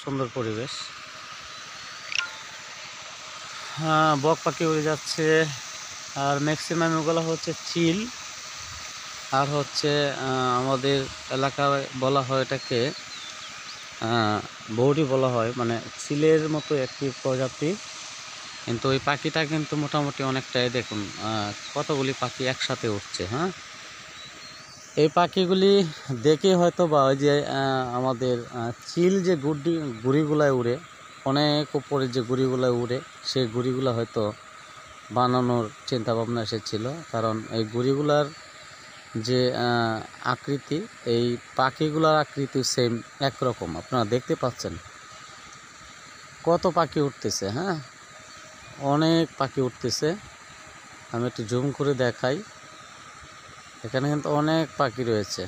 সুন্দর পরিবেশ। হ্যাঁ, বক পাখি উড়ে যাচ্ছে। আর ম্যাক্সিমাম এগুলো হচ্ছে চিল, আর হচ্ছে আমাদের এলাকায় বলা হয় এটাকে বৌরি বলা হয়, মানে চিলের মতো একটি প্রজাতি। কিন্তু ওই পাখিটা কিন্তু মোটামুটি অনেকটাই, দেখুন কতগুলি পাখি একসাথে উঠছে। হ্যাঁ, এই পাখিগুলি দেখে হয়তো বা ওই যে আমাদের চিল যে গুড়িগুলায় উড়ে, অনেক উপরে যে গুড়িগুলায় উড়ে, সেই গুড়িগুলো হয়তো বানানোর চিন্তা ভাবনা এসেছিল। কারণ এই গুড়িগুলার যে আকৃতি, এই পাখিগুলার আকৃতি সেম একরকম। আপনারা দেখতে পাচ্ছেন কত পাখি উঠতেছে। হ্যাঁ, অনেক পাখি উঠতেছে। আমি একটু জুম করে দেখাই, এখানে কিন্তু অনেক পাখি রয়েছে।